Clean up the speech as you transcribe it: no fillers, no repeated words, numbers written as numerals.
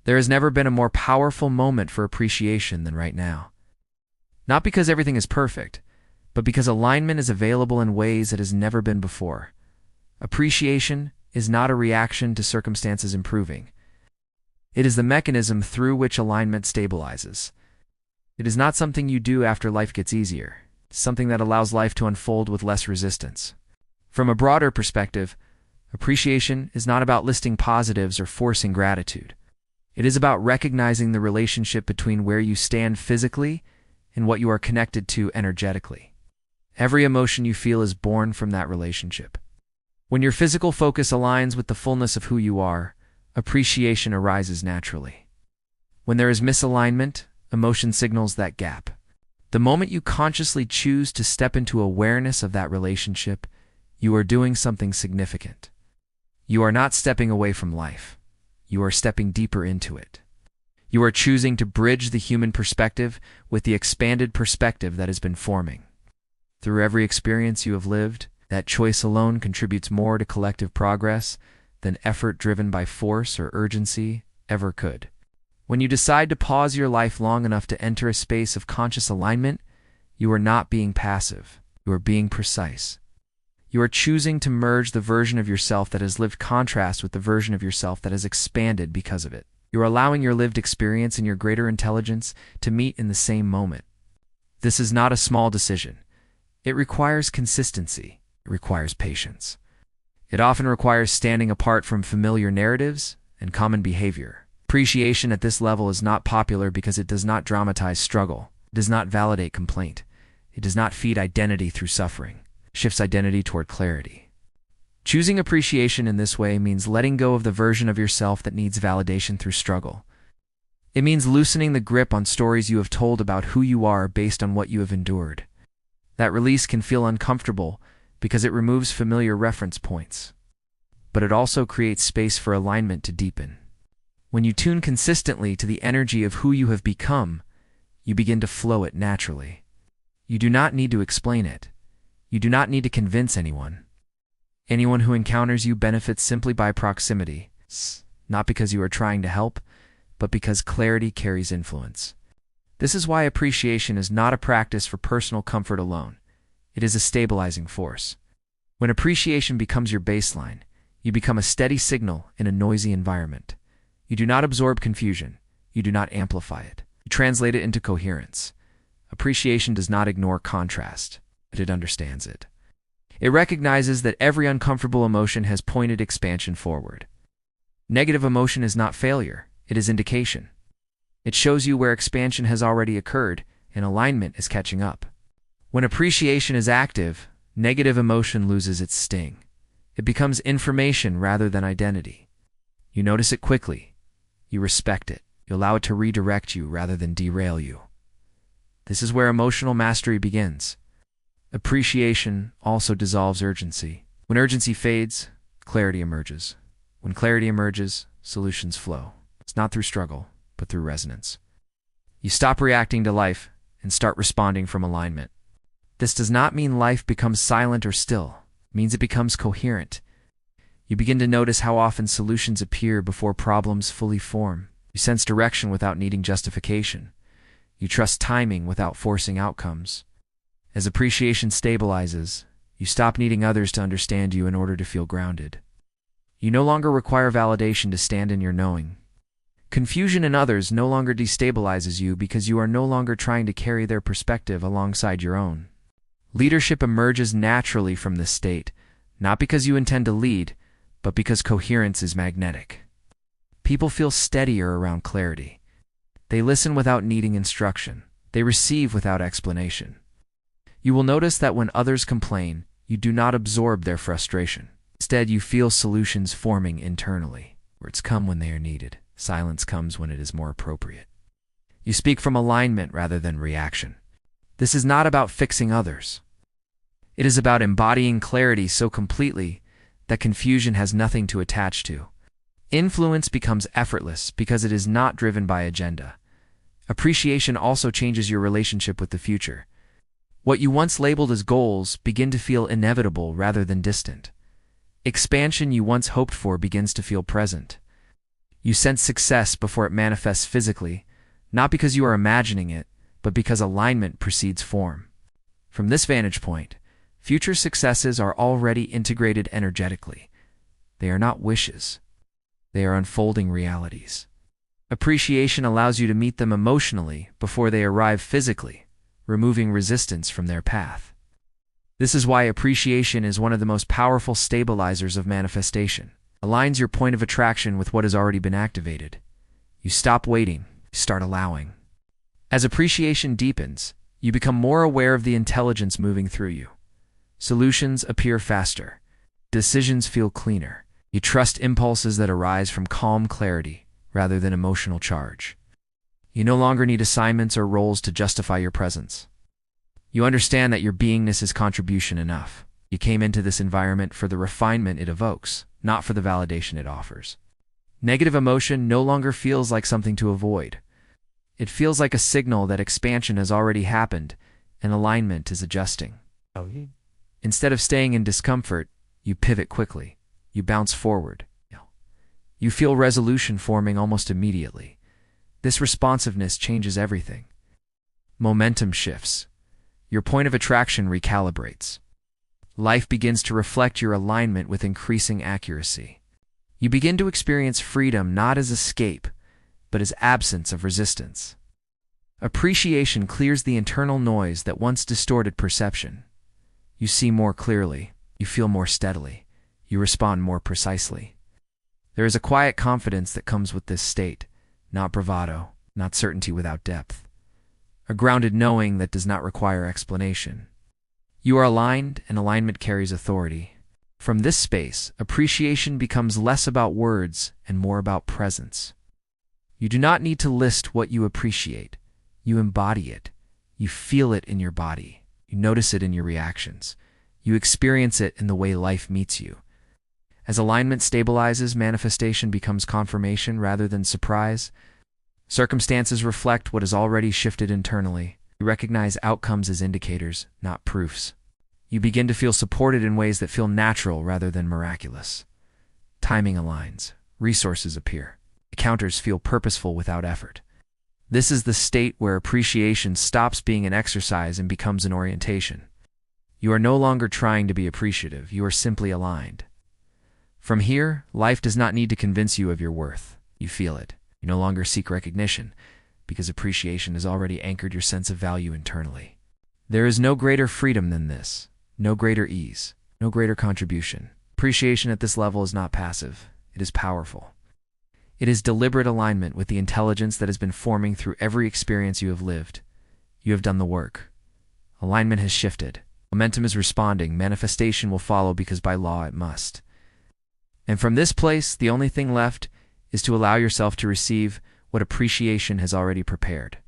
There has never been a more powerful moment for appreciation than right now. Not because everything is perfect, but because alignment is available in ways it has never been before. Appreciation is not a reaction to circumstances improving. It is the mechanism through which alignment stabilizes. It is not something you do after life gets easier. It's something that allows life to unfold with less resistance. From a broader perspective, appreciation is not about listing positives or forcing gratitude. It is about recognizing the relationship between where you stand physically and what you are connected to energetically. Every emotion you feel is born from that relationship. When your physical focus aligns with the fullness of who you are, appreciation arises naturally. When there is misalignment, emotion signals that gap. The moment you consciously choose to step into awareness of that relationship, you are doing something significant. You are not stepping away from life. You are stepping deeper into it. You are choosing to bridge the human perspective with the expanded perspective that has been forming. Through every experience you have lived, that choice alone contributes more to collective progress than effort driven by force or urgency ever could. When you decide to pause your life long enough to enter a space of conscious alignment, you are not being passive. You are being precise. You are choosing to merge the version of yourself that has lived contrast with the version of yourself that has expanded because of it. You are allowing your lived experience and your greater intelligence to meet in the same moment. This is not a small decision. It requires consistency. It requires patience. It often requires standing apart from familiar narratives and common behavior. Appreciation at this level is not popular because it does not dramatize struggle. It does not validate complaint. It does not feed identity through suffering. It shifts identity toward clarity. Choosing appreciation in this way means letting go of the version of yourself that needs validation through struggle. It means loosening the grip on stories you have told about who you are based on what you have endured. That release can feel uncomfortable because it removes familiar reference points. But it also creates space for alignment to deepen. When you tune consistently to the energy of who you have become, you begin to flow it naturally. You do not need to explain it. You do not need to convince anyone. Anyone who encounters you benefits simply by proximity, not because you are trying to help, but because clarity carries influence. This is why appreciation is not a practice for personal comfort alone. It is a stabilizing force. When appreciation becomes your baseline, you become a steady signal in a noisy environment. You do not absorb confusion. You do not amplify it. You translate it into coherence. Appreciation does not ignore contrast, but it understands it. It recognizes that every uncomfortable emotion has pointed expansion forward. Negative emotion is not failure. It is indication. It shows you where expansion has already occurred and alignment is catching up. When appreciation is active, negative emotion loses its sting. It becomes information rather than identity. You notice it quickly. You respect it. You allow it to redirect you rather than derail you. This is where emotional mastery begins. Appreciation also dissolves urgency. When urgency fades, clarity emerges. When clarity emerges, solutions flow. It's not through struggle, but through resonance. You stop reacting to life and start responding from alignment. This does not mean life becomes silent or still. It means it becomes coherent. You begin to notice how often solutions appear before problems fully form. You sense direction without needing justification. You trust timing without forcing outcomes. As appreciation stabilizes, you stop needing others to understand you in order to feel grounded. You no longer require validation to stand in your knowing. Confusion in others no longer destabilizes you because you are no longer trying to carry their perspective alongside your own. Leadership emerges naturally from this state, not because you intend to lead, but because coherence is magnetic. People feel steadier around clarity. They listen without needing instruction. They receive without explanation. You will notice that when others complain, you do not absorb their frustration. Instead, you feel solutions forming internally. Words come when they are needed. Silence comes when it is more appropriate. You speak from alignment rather than reaction. This is not about fixing others. It is about embodying clarity so completely that confusion has nothing to attach to. Influence becomes effortless because it is not driven by agenda. Appreciation also changes your relationship with the future. What you once labeled as goals begin to feel inevitable rather than distant. Expansion you once hoped for begins to feel present. You sense success before it manifests physically, not because you are imagining it, but because alignment precedes form. From this vantage point, future successes are already integrated energetically. They are not wishes. They are unfolding realities. Appreciation allows you to meet them emotionally before they arrive physically, removing resistance from their path. This is why appreciation is one of the most powerful stabilizers of manifestation. It aligns your point of attraction with what has already been activated. You stop waiting, you start allowing. As appreciation deepens, you become more aware of the intelligence moving through you. Solutions appear faster. Decisions feel cleaner. You trust impulses that arise from calm clarity rather than emotional charge. You no longer need assignments or roles to justify your presence. You understand that your beingness is contribution enough. You came into this environment for the refinement it evokes, not for the validation it offers. Negative emotion no longer feels like something to avoid. It feels like a signal that expansion has already happened and alignment is adjusting. Instead of staying in discomfort, you pivot quickly. You bounce forward. You feel resolution forming almost immediately. This responsiveness changes everything. Momentum shifts. Your point of attraction recalibrates. Life begins to reflect your alignment with increasing accuracy. You begin to experience freedom not as escape, but as absence of resistance. Appreciation clears the internal noise that once distorted perception. You see more clearly. You feel more steadily. You respond more precisely. There is a quiet confidence that comes with this state, not bravado, not certainty without depth. A grounded knowing that does not require explanation. You are aligned, and alignment carries authority. From this space, appreciation becomes less about words and more about presence. You do not need to list what you appreciate. You embody it. You feel it in your body. You notice it in your reactions. You experience it in the way life meets you. As alignment stabilizes, manifestation becomes confirmation rather than surprise. Circumstances reflect what has already shifted internally. You recognize outcomes as indicators, not proofs. You begin to feel supported in ways that feel natural rather than miraculous. Timing aligns. Resources appear. Encounters feel purposeful without effort. This is the state where appreciation stops being an exercise and becomes an orientation. You are no longer trying to be appreciative. You are simply aligned. From here, life does not need to convince you of your worth. You feel it. You no longer seek recognition, because appreciation has already anchored your sense of value internally. There is no greater freedom than this, no greater ease, no greater contribution. Appreciation at this level is not passive. It is powerful. It is deliberate alignment with the intelligence that has been forming through every experience you have lived. You have done the work. Alignment has shifted. Momentum is responding. Manifestation will follow because by law it must. And from this place, the only thing left is to allow yourself to receive what appreciation has already prepared.